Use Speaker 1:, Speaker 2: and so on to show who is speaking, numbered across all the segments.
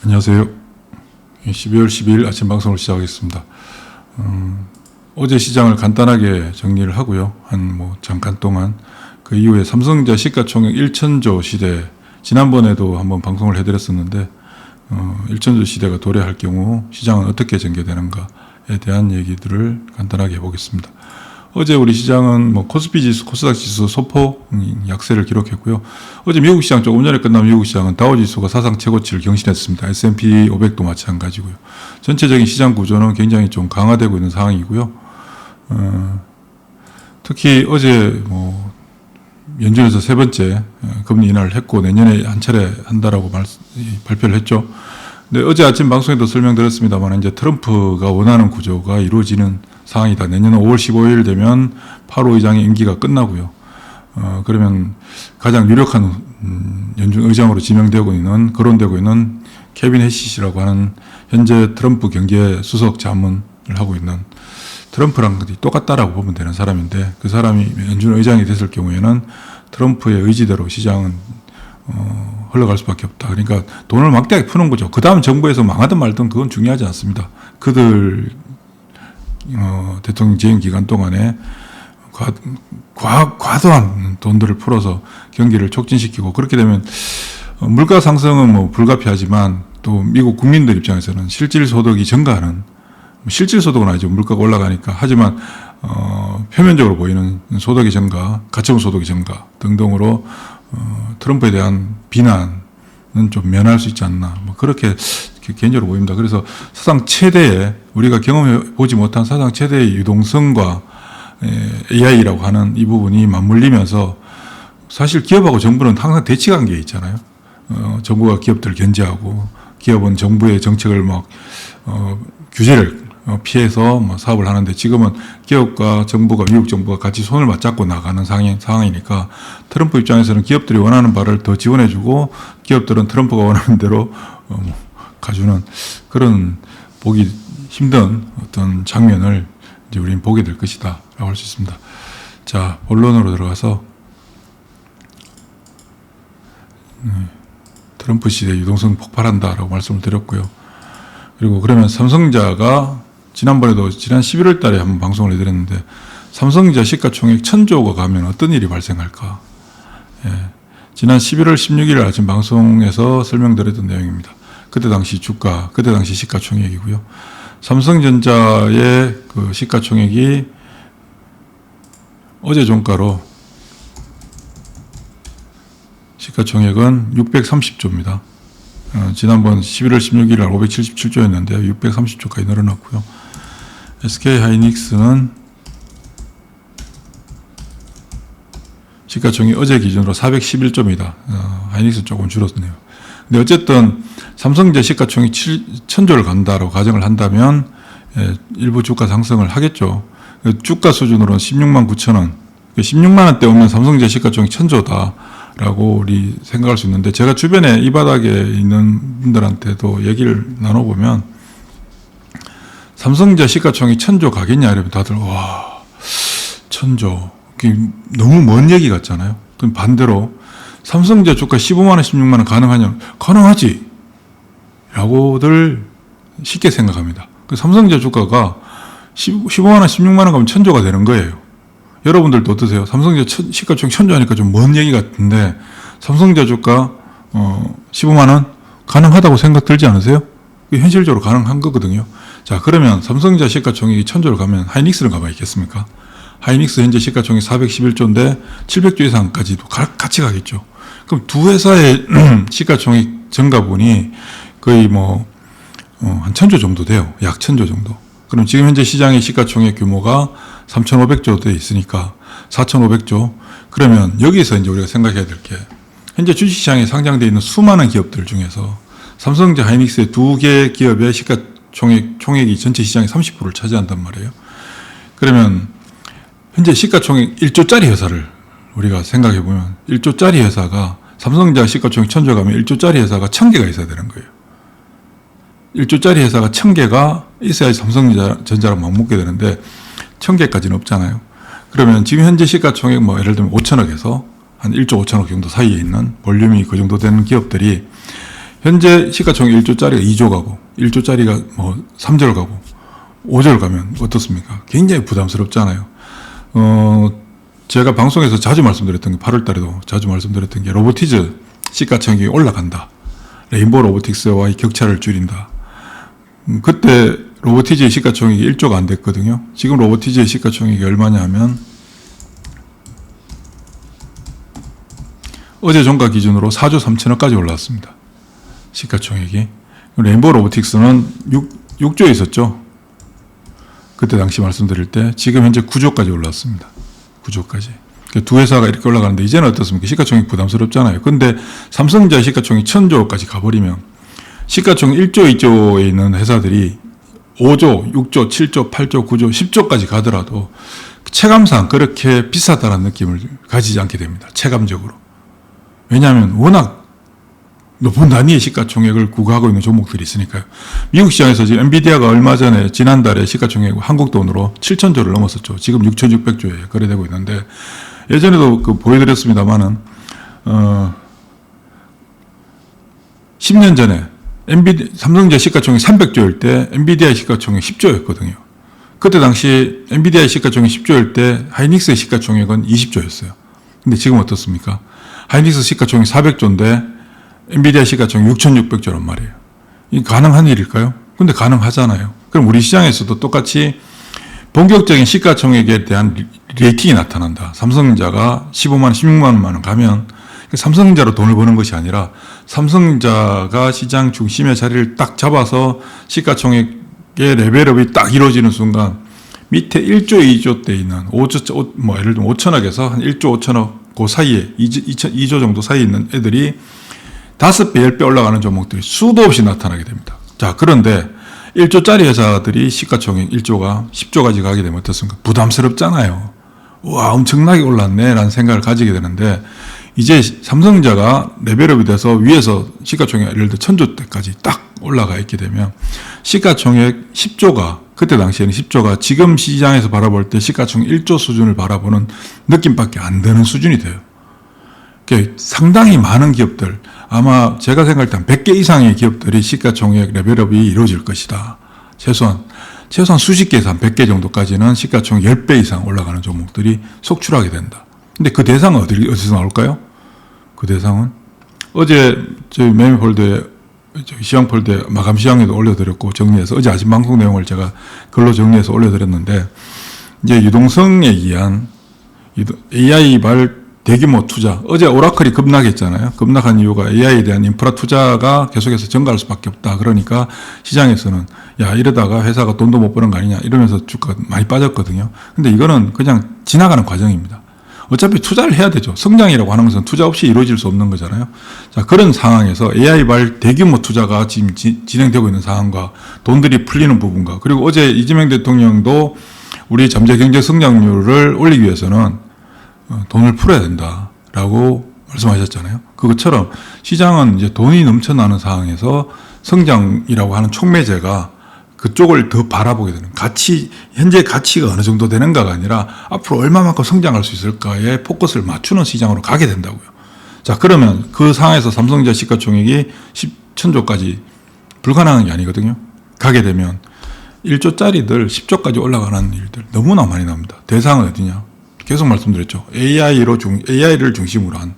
Speaker 1: 안녕하세요. 12월 12일 아침 방송을 시작하겠습니다. 어제 시장을 간단하게 정리를 하고요. 잠깐 동안 그 이후에 삼성전자 시가총액 1천조 시대, 지난번에도 한번 방송을 해드렸었는데 1천조 시대가 도래할 경우 시장은 어떻게 전개되는가에 대한 얘기들을 간단하게 해보겠습니다. 어제 우리 시장은 코스피 지수, 코스닥 지수 소폭 약세를 기록했고요. 어제 미국 시장 조금 전에 끝난 미국 시장은 다우 지수가 사상 최고치를 경신했습니다. S&P 500도 마찬가지고요. 전체적인 시장 구조는 굉장히 좀 강화되고 있는 상황이고요. 특히 어제 연준에서 세 번째 금리 인하를 했고 내년에 한 차례 한다라고 발표를 했죠. 근데 어제 아침 방송에도 설명드렸습니다만 이제 트럼프가 원하는 구조가 이루어지는 상황이다. 내년 5월 15일 되면 8호 의장의 임기가 끝나고요. 그러면 가장 유력한 연준 의장으로 지명되고 있는, 거론되고 있는 케빈 해시시라고 하는 현재 트럼프 경제 수석 자문을 하고 있는, 트럼프랑 똑같다라고 보면 되는 사람인데, 그 사람이 연준 의장이 됐을 경우에는 트럼프의 의지대로 시장은 흘러갈 수밖에 없다. 그러니까 돈을 막대하게 푸는 거죠. 그 다음 정부에서 망하든 말든 그건 중요하지 않습니다. 그들 대통령 재임 기간 동안에 과도한 돈들을 풀어서 경기를 촉진시키고, 그렇게 되면 물가 상승은 불가피하지만 또 미국 국민들 입장에서는 실질 소득이 증가하는, 실질 소득은 아니죠. 물가가 올라가니까. 하지만 표면적으로 보이는 소득의 증가, 가처분 소득의 증가 등등으로 트럼프에 대한 비난은 좀 면할 수 있지 않나, 그렇게 개인적으로 보입니다. 그래서 사상 최대의, 우리가 경험해 보지 못한 사상 최대의 유동성과 AI라고 하는 이 부분이 맞물리면서, 사실 기업하고 정부는 항상 대치 관계에 있잖아요. 정부가 기업들을 견제하고 기업은 정부의 정책을 규제를 피해서 사업을 하는데, 지금은 기업과 정부가, 미국 정부가 같이 손을 맞잡고 나가는 상황이니까 트럼프 입장에서는 기업들이 원하는 바를 더 지원해주고 기업들은 트럼프가 원하는 대로 가주는 그런 보기 힘든 어떤 장면을 이제 우리는 보게 될 것이다 라고 할 수 있습니다. 자, 본론으로 들어가서 트럼프 시대 유동성 폭발한다 라고 말씀을 드렸고요. 그리고 그러면 삼성전자가 지난번에도 지난 11월 달에 한번 방송을 해드렸는데, 삼성전자 시가총액 1000조가 가면 어떤 일이 발생할까? 지난 11월 16일 아침 방송에서 설명드렸던 내용입니다. 그때 당시 주가, 그때 당시 시가총액이고요. 삼성전자의 그 시가총액이 어제 종가로 시가총액은 630조입니다. 지난번 11월 16일 날 577조였는데요. 630조까지 늘어났고요. SK 하이닉스는 시가총액 어제 기준으로 411조입니다. 하이닉스 조금 줄었네요. 근데 어쨌든 삼성전자 시가총액 1000조를 간다라고 가정을 한다면 일부 주가 상승을 하겠죠. 주가 수준으로는 16만 9천 원, 16만 원대 오면 삼성전자 시가총액 1000조다라고 우리 생각할 수 있는데, 제가 주변에 이 바닥에 있는 분들한테도 얘기를 나눠보면 삼성전자 시가총액 1000조 가겠냐 이러면 다들 와, 1000조 너무 먼 얘기 같잖아요. 그럼 반대로 삼성전자 주가 15만 원, 16만 원 가능하냐? 가능하지 라고들 쉽게 생각합니다. 삼성전자 주가가 15만 원, 16만 원 가면 1000조가 되는 거예요. 여러분들도 어떠세요? 삼성전자 시가총액 1000조 하니까 좀 먼 얘기 같은데, 삼성전자 주가 15만 원 가능하다고 생각 들지 않으세요? 현실적으로 가능한 거거든요. 자, 그러면 삼성전자 시가총액이 1000조를 가면 하이닉스는 가만히 있겠습니까? 하이닉스 현재 시가총액 411조인데 700조 이상까지도 같이 가겠죠. 그럼 두 회사의 시가총액 증가분이 거의 한 1000조 정도 돼요. 약 1000조 정도. 그럼 지금 현재 시장의 시가총액 규모가 3500조 돼 있으니까 4500조. 그러면 여기서 이제 우리가 생각해야 될 게, 현재 주식시장에 상장되어 있는 수많은 기업들 중에서 삼성전자, 하이닉스의 두 개 기업의 총액이 전체 시장의 30%를 차지한단 말이에요. 그러면 현재 시가총액 1조짜리 회사를 우리가 생각해 보면, 1조짜리 회사가, 삼성전자 시가총액 1000조 가면 1조짜리 회사가 1000개가 있어야 되는 거예요. 1조짜리 회사가 1000개가 있어야지 삼성전자랑 맞먹게 되는데 1000개까지는 없잖아요. 그러면 지금 현재 시가총액 예를 들면 5천억에서 한 1조 5천억 정도 사이에 있는 볼륨이 그 정도 되는 기업들이 현재 시가총액 1조짜리가 2조 가고 1조짜리가 뭐 3절 가고 5절 가면 어떻습니까? 굉장히 부담스럽잖아요. 제가 방송에서 자주 말씀드렸던 게 8월 달에도 자주 말씀드렸던 게 로보티즈 시가총액이 올라간다. 레인보우 로보틱스와의 격차를 줄인다. 그때 로보티즈의 시가총액이 1조가 안 됐거든요. 지금 로보티즈의 시가총액이 얼마냐 하면 어제 종가 기준으로 4조 3천억까지 올라왔습니다. 시가총액이. 레인보우 로보틱스는 6조에 있었죠. 그때 당시 말씀드릴 때 지금 현재 9조까지 올라왔습니다. 9조까지. 두 회사가 이렇게 올라가는데 이제는 어떻습니까? 시가총액 부담스럽잖아요. 근데 삼성전자 시가총액 1000조까지 가버리면 시가총액 1조, 2조에 있는 회사들이 5조, 6조, 7조, 8조, 9조, 10조까지 가더라도 체감상 그렇게 비싸다는 느낌을 가지지 않게 됩니다. 체감적으로. 왜냐하면 워낙 높은 단위의 시가총액을 구가하고 있는 종목들이 있으니까요. 미국 시장에서 지금 엔비디아가 얼마 전에 지난달에 시가총액 한국 돈으로 7천조를 넘었었죠. 지금 6,600조에 거래되고 있는데 예전에도 보여드렸습니다만은 10년 전에 삼성전자 시가총액 300조일 때 엔비디아 시가총액 10조였거든요. 그때 당시 엔비디아 시가총액 10조일 때 하이닉스의 시가총액은 20조였어요. 근데 지금 어떻습니까? 하이닉스 시가총액 400조인데 엔비디아 시가총액 6,600조란 말이에요. 이 가능한 일일까요? 근데 가능하잖아요. 그럼 우리 시장에서도 똑같이 본격적인 시가총액에 대한 레이팅이 나타난다. 삼성전자가 15만 원, 16만 원 가면 삼성전자로 돈을 버는 것이 아니라 삼성전자가 시장 중심의 자리를 딱 잡아서 시가총액의 레벨업이 딱 이루어지는 순간 밑에 1조, 2조 때 있는 5조, 뭐 예를 들면 5천억에서 한 1조 5천억 그 사이에 2조 정도 사이에 있는 애들이 5배, 10배 올라가는 종목들이 수도 없이 나타나게 됩니다. 자, 그런데 1조짜리 회사들이 시가총액 1조가 10조까지 가게 되면 어떻습니까? 부담스럽잖아요. 와, 엄청나게 올랐네 라는 생각을 가지게 되는데 이제 삼성전자가 레벨업이 돼서 위에서 시가총액 예를 들어 1000조 때까지 딱 올라가 있게 되면 시가총액 10조가 그때 당시에는 10조가 지금 시장에서 바라볼 때 시가총액 1조 수준을 바라보는 느낌밖에 안 드는 수준이 돼요. 상당히 많은 기업들, 아마 제가 생각할 때 한 100개 이상의 기업들이 시가총액 레벨업이 이루어질 것이다. 최소한 수십 개에서 한 100개 정도까지는 시가총액 10배 이상 올라가는 종목들이 속출하게 된다. 근데 그 대상은 어디서 나올까요? 그 대상은 어제 저희 매매폴드에 시황폴드에 마감 시황에도 올려드렸고 정리해서 어제 아침 방송 내용을 제가 글로 정리해서 올려드렸는데 이제 유동성에 의한 AI발 대규모 투자. 어제 오라클이 급락했잖아요. 급락한 이유가 AI에 대한 인프라 투자가 계속해서 증가할 수밖에 없다. 그러니까 시장에서는 야, 이러다가 회사가 돈도 못 버는 거 아니냐 이러면서 주가가 많이 빠졌거든요. 근데 이거는 그냥 지나가는 과정입니다. 어차피 투자를 해야 되죠. 성장이라고 하는 것은 투자 없이 이루어질 수 없는 거잖아요. 자, 그런 상황에서 AI발 대규모 투자가 지금 진행되고 있는 상황과 돈들이 풀리는 부분과 그리고 어제 이재명 대통령도 우리 잠재 경제 성장률을 올리기 위해서는 돈을 풀어야 된다라고 말씀하셨잖아요. 그것처럼 시장은 이제 돈이 넘쳐나는 상황에서 성장이라고 하는 촉매제가 그쪽을 더 바라보게 되는 현재 가치가 어느 정도 되는가가 아니라 앞으로 얼마만큼 성장할 수 있을까에 포커스를 맞추는 시장으로 가게 된다고요. 자, 그러면 그 상황에서 삼성전자 시가총액이 10천조까지 불가능한 게 아니거든요. 가게 되면 1조짜리들 10조까지 올라가는 일들 너무나 많이 나옵니다. 대상은 어디냐? 계속 말씀드렸죠. AI를 중심으로 한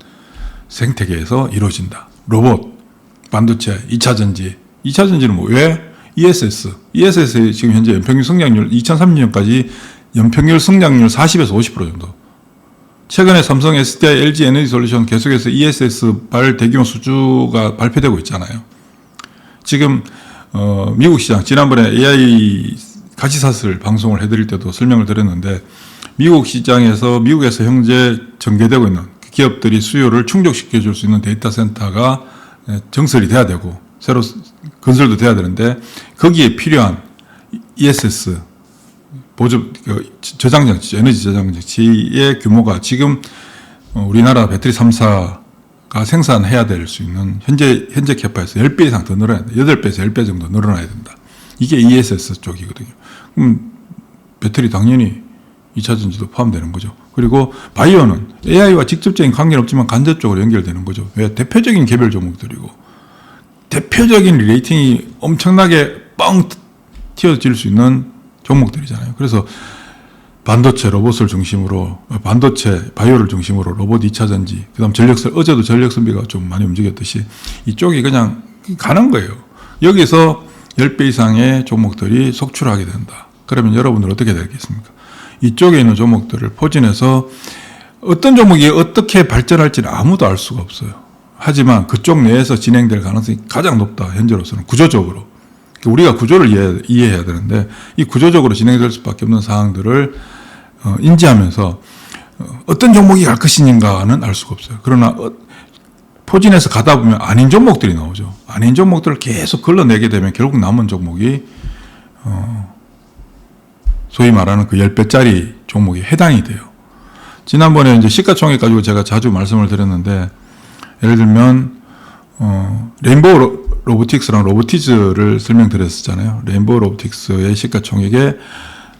Speaker 1: 생태계에서 이루어진다. 로봇, 반도체, 2차전지. 2차전지는 뭐 왜? ESS의 지금 현재 연평균 성장률 2030년까지 연평균 성장률 40에서 50% 정도. 최근에 삼성, SDI, LG 에너지솔루션 계속해서 ESS 발 대규모 수주가 발표되고 있잖아요. 지금 미국 시장 지난번에 AI 가치사슬 방송을 해드릴 때도 설명을 드렸는데 미국 시장에서 미국에서 현재 전개되고 있는 기업들이 수요를 충족시켜 줄 수 있는 데이터 센터가 정설이 돼야 되고 새로 건설도 돼야 되는데 거기에 필요한 ESS 보조 저장장치, 에너지 저장장치의 규모가 지금 우리나라 배터리 3사가 생산해야 될 수 있는 현재 캐파에서 10배 이상 더 늘어나야 된다. 8배에서 10배 정도 늘어나야 된다. 이게 ESS 쪽이거든요. 그럼 배터리 당연히 2차전지도 포함되는 거죠. 그리고 바이오는 AI와 직접적인 관계는 없지만 간접적으로 연결되는 거죠. 왜? 대표적인 개별 종목들이고 대표적인 레이팅이 엄청나게 뻥 튀어질 수 있는 종목들이잖아요. 그래서 반도체 로봇을 중심으로, 반도체 바이오를 중심으로 로봇 2차 전지, 그 다음 어제도 전력 선비가 좀 많이 움직였듯이 이쪽이 그냥 가는 거예요. 여기서 10배 이상의 종목들이 속출하게 된다. 그러면 여러분들 어떻게 되겠습니까? 이쪽에 있는 종목들을 포진해서 어떤 종목이 어떻게 발전할지는 아무도 알 수가 없어요. 하지만 그쪽 내에서 진행될 가능성이 가장 높다. 현재로서는 구조적으로. 우리가 구조를 이해해야 되는데 이 구조적으로 진행될 수밖에 없는 사항들을 인지하면서 어떤 종목이 갈 것인가는 알 수가 없어요. 그러나 포진해서 가다 보면 아닌 종목들이 나오죠. 아닌 종목들을 계속 걸러내게 되면 결국 남은 종목이 소위 말하는 그 10배짜리 종목에 해당이 돼요. 지난번에 이제 시가총액 가지고 제가 자주 말씀을 드렸는데, 예를 들면 레인보우 로보틱스랑 로보티즈를 설명드렸었잖아요. 레인보우 로보틱스의 시가총액에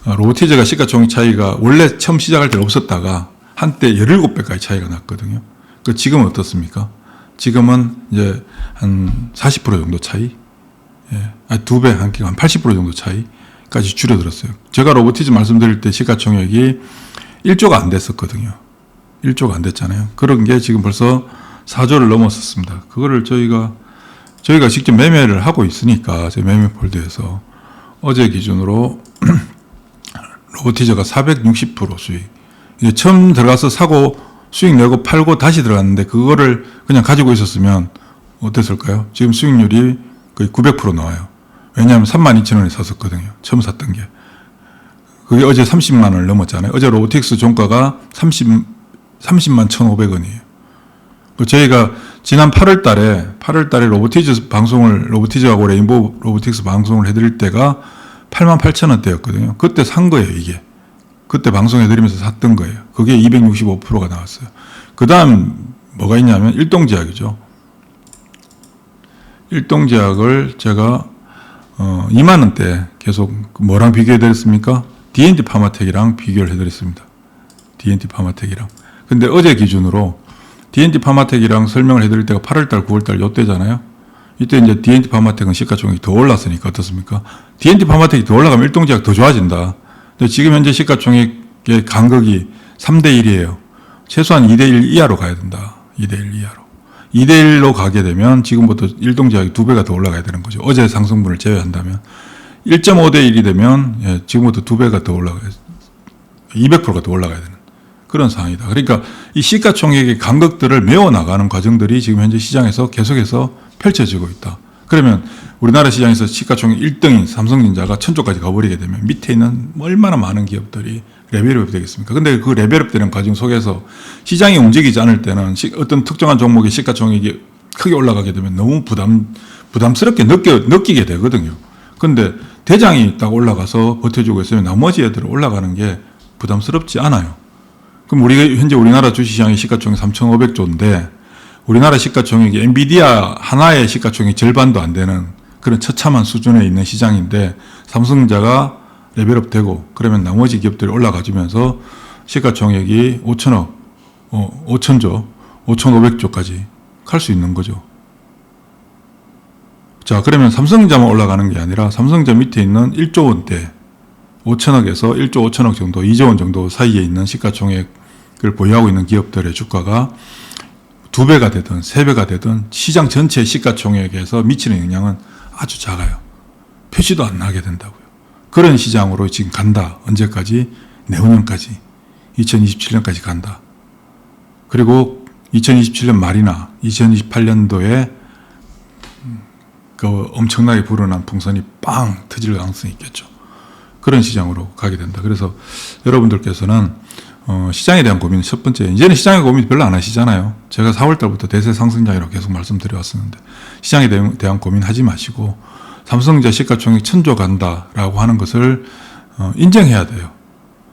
Speaker 1: 로보티즈가 시가총액 차이가 원래 처음 시작할 때 없었다가 한때 17배까지 차이가 났거든요. 지금은 어떻습니까? 지금은 이제 한 40% 정도 차이, 두 배, 한 80% 정도 차이까지 줄여들었어요. 제가 로보티즈 말씀드릴 때 시가총액이 1조가 안 됐었거든요. 1조가 안 됐잖아요. 그런 게 지금 벌써 4조를 넘었었습니다. 그거를 저희가 직접 매매를 하고 있으니까, 제 매매 폴드에서 어제 기준으로 로보티저가 460% 수익. 이게 처음 들어가서 사고 수익 내고 팔고 다시 들어갔는데 그거를 그냥 가지고 있었으면 어땠을까요? 지금 수익률이 거의 900% 나와요. 왜냐하면 32,000원에 샀었거든요. 처음 샀던 게. 그게 어제 30만 원을 넘었잖아요. 어제 로보틱스 종가가 30만 1,500원이에요. 저희가 지난 8월 달에 로보티즈하고 레인보우 로보틱스 방송을 해드릴 때가 88,000원대였거든요. 그때 산 거예요, 이게. 그때 방송해드리면서 샀던 거예요. 그게 265%가 나왔어요. 그 다음 뭐가 있냐면 일동제약이죠. 일동제약을 제가 2만원대 계속 뭐랑 비교해드렸습니까? D&D 파마텍이랑 비교를 해드렸습니다. D&D 파마텍이랑. 근데 어제 기준으로 D&D 파마텍이랑 설명을 해드릴 때가 8월달, 9월달 요때잖아요. 이때 이제 D&D 파마텍은 시가총액이 더 올랐으니까 어떻습니까? D&D 파마텍이 더 올라가면 일동제약 더 좋아진다. 근데 지금 현재 시가총액의 간극이 3대1이에요. 최소한 2대1 이하로 가야 된다. 2대1 이하로. 2대1로 가게 되면 지금부터 일동제약이 2배가 더 올라가야 되는 거죠. 어제 상승분을 제외한다면. 1.5대1이 되면 지금부터 2배가 더 올라가야, 200%가 더 올라가야 되는 그런 상황이다. 그러니까 이 시가총액의 간극들을 메워나가는 과정들이 지금 현재 시장에서 계속해서 펼쳐지고 있다. 그러면 우리나라 시장에서 시가총액 1등인 삼성전자가 1,000조까지 가버리게 되면 밑에 있는 얼마나 많은 기업들이 레벨업이 되겠습니까? 근데 그 레벨업 되는 과정 속에서 시장이 움직이지 않을 때는 어떤 특정한 종목의 시가총액이 크게 올라가게 되면 너무 부담스럽게 느끼게 되거든요. 근데 대장이 딱 올라가서 버텨주고 있으면 나머지 애들은 올라가는 게 부담스럽지 않아요. 그럼 현재 우리나라 주식시장의 시가총액 3,500조인데 우리나라 시가총액이 엔비디아 하나의 시가총액 절반도 안 되는 그런 처참한 수준에 있는 시장인데 삼성전자가 레벨업 되고 그러면 나머지 기업들이 올라가주면서 시가총액이 5천조, 5,500조까지 갈 수 있는 거죠. 자, 그러면 삼성전자만 올라가는 게 아니라 삼성전자 밑에 있는 1조 원대, 5천억에서 1조 5천억 정도, 2조 원 정도 사이에 있는 시가총액을 보유하고 있는 기업들의 주가가 2배가 되든 3배가 되든 시장 전체 시가총액에서 미치는 영향은 아주 작아요. 표시도 안 나게 된다고요. 그런 시장으로 지금 간다. 언제까지? 내후년까지. 2027년까지 간다. 그리고 2027년 말이나 2028년도에 그 엄청나게 불어난 풍선이 빵 터질 가능성이 있겠죠. 그런 시장으로 가게 된다. 그래서 여러분들께서는 시장에 대한 고민, 첫 번째, 이제는 시장에 고민 별로 안 하시잖아요. 제가 4월 달부터 대세 상승장이라고 계속 말씀드려왔었는데 시장에 대한 고민 하지 마시고 삼성전자 시가총액 1,000조 간다라고 하는 것을 인정해야 돼요.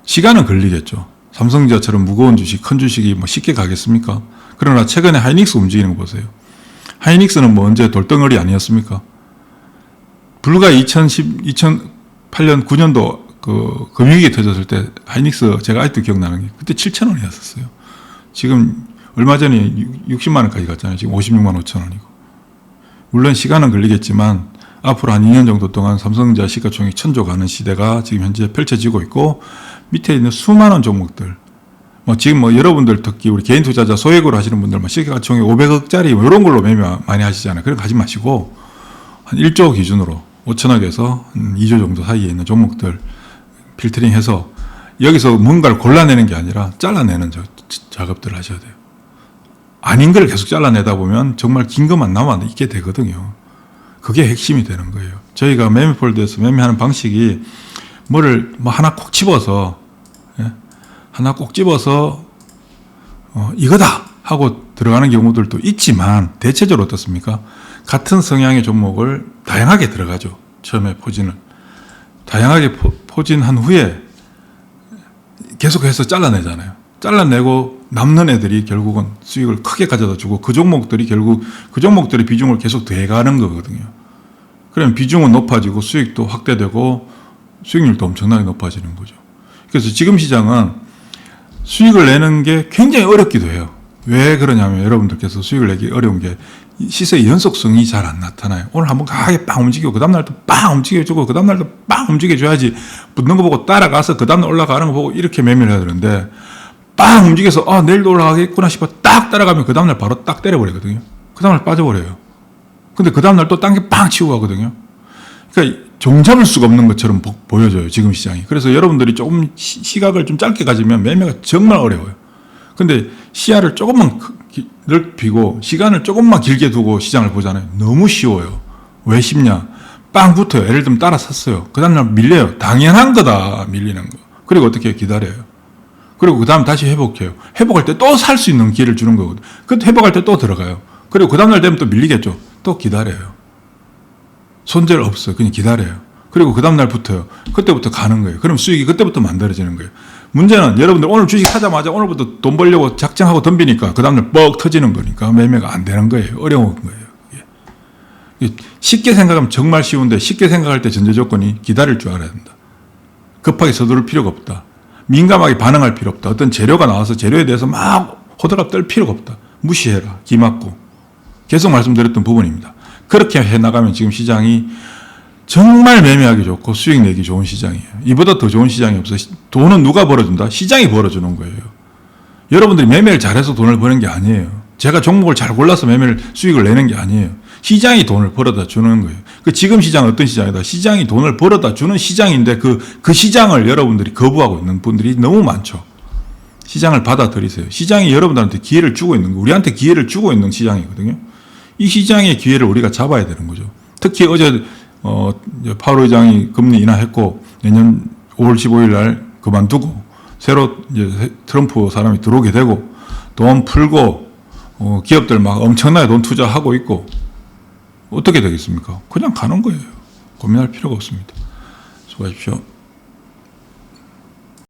Speaker 1: 시간은 걸리겠죠. 삼성전자처럼 무거운 주식, 큰 주식이 뭐 쉽게 가겠습니까? 그러나 최근에 하이닉스 움직이는 거 보세요. 하이닉스는 뭐 언제 돌덩어리 아니었습니까? 불과 2008년, 9년도 그 금융위기 터졌을 때 하이닉스 제가 아직도 기억나는 게 그때 7,000원이었어요. 지금 얼마 전에 60만 원까지 갔잖아요. 지금 56만 5천 원이고. 물론 시간은 걸리겠지만 앞으로 한 2년 정도 동안 삼성전자 시가총액 1000조 가는 시대가 지금 현재 펼쳐지고 있고, 밑에 있는 수많은 종목들, 지금 여러분들 특히 우리 개인 투자자 소액으로 하시는 분들 시가총액 500억짜리 이런 걸로 매매 많이 하시잖아요. 그런 거 하지 마시고 한 1조 기준으로 5천억에서 2조 정도 사이에 있는 종목들 필터링해서 여기서 뭔가를 골라내는 게 아니라 잘라내는 작업들을 하셔야 돼요. 아닌 걸 계속 잘라내다 보면 정말 긴 것만 남아 있게 되거든요. 그게 핵심이 되는 거예요. 저희가 매매폴드에서 매매하는 방식이 뭐를 하나 콕 집어서, 하나 꼭 집어서 이거다 하고 들어가는 경우들도 있지만, 대체적으로 어떻습니까? 같은 성향의 종목을 다양하게 들어가죠. 처음에 포진을 다양하게 포진한 후에 계속해서 잘라내잖아요. 잘라내고 남는 애들이 결국은 수익을 크게 가져다 주고, 그 종목들이 결국 그 종목들의 비중을 계속 더해가는 거거든요. 그러면 비중은 높아지고 수익도 확대되고 수익률도 엄청나게 높아지는 거죠. 그래서 지금 시장은 수익을 내는 게 굉장히 어렵기도 해요. 왜 그러냐면 여러분들께서 수익을 내기 어려운 게 시세의 연속성이 잘 안 나타나요. 오늘 한번 강하게 빵 움직이고 그 다음날도 빵 움직여주고 그 다음날도 빵 움직여줘야지, 붙는 거 보고 따라가서 그 다음날 올라가는 거 보고 이렇게 매매를 해야 되는데, 빵 움직여서 내일도 올라가겠구나 싶어 딱 따라가면 그 다음날 바로 딱 때려버리거든요. 그 다음날 빠져버려요. 근데 그 다음날 또 딴 게 빵 치고 가거든요. 그러니까 종잡을 수가 없는 것처럼 보여져요, 지금 시장이. 그래서 여러분들이 조금 시각을 좀 짧게 가지면 매매가 정말 어려워요. 근데 시야를 조금만 넓히고 시간을 조금만 길게 두고 시장을 보잖아요. 너무 쉬워요. 왜 쉽냐? 빵 붙어요. 예를 들면 따라 샀어요. 그 다음날 밀려요. 당연한 거다, 밀리는 거. 그리고 어떻게 해요? 기다려요. 그리고 그 다음 다시 회복해요. 회복할 때 또 살 수 있는 기회를 주는 거거든요. 그 회복할 때 또 들어가요. 그리고 그 다음날 되면 또 밀리겠죠. 또 기다려요. 손절 없어요. 그냥 기다려요. 그리고 그 다음날 붙어요. 그때부터 가는 거예요. 그럼 수익이 그때부터 만들어지는 거예요. 문제는 여러분들 오늘 주식 사자마자 오늘부터 돈 벌려고 작정하고 덤비니까 그 다음날 뻑 터지는 거니까 매매가 안 되는 거예요. 어려운 거예요. 쉽게 생각하면 정말 쉬운데, 쉽게 생각할 때 전제 조건이 기다릴 줄 알아야 된다. 급하게 서두를 필요가 없다. 민감하게 반응할 필요 없다. 어떤 재료가 나와서 재료에 대해서 막 호들갑 떨 필요가 없다. 무시해라. 기막고. 계속 말씀드렸던 부분입니다. 그렇게 해나가면 지금 시장이 정말 매매하기 좋고 수익 내기 좋은 시장이에요. 이보다 더 좋은 시장이 없어요. 돈은 누가 벌어준다? 시장이 벌어주는 거예요. 여러분들이 매매를 잘해서 돈을 버는 게 아니에요. 제가 종목을 잘 골라서 수익을 내는 게 아니에요. 시장이 돈을 벌어다 주는 거예요. 지금 시장은 어떤 시장이다? 시장이 돈을 벌어다 주는 시장인데 그 시장을 여러분들이 거부하고 있는 분들이 너무 많죠. 시장을 받아들이세요. 시장이 여러분들한테 기회를 주고 있는 거, 우리한테 기회를 주고 있는 시장이거든요. 이 시장의 기회를 우리가 잡아야 되는 거죠. 특히 어제 파월 의장이 금리 인하했고 내년 5월 15일 날 그만두고 새로 이제 트럼프 사람이 들어오게 되고 돈 풀고 기업들 막 엄청나게 돈 투자하고 있고, 어떻게 되겠습니까? 그냥 가는 거예요. 고민할 필요가 없습니다. 수고하십시오.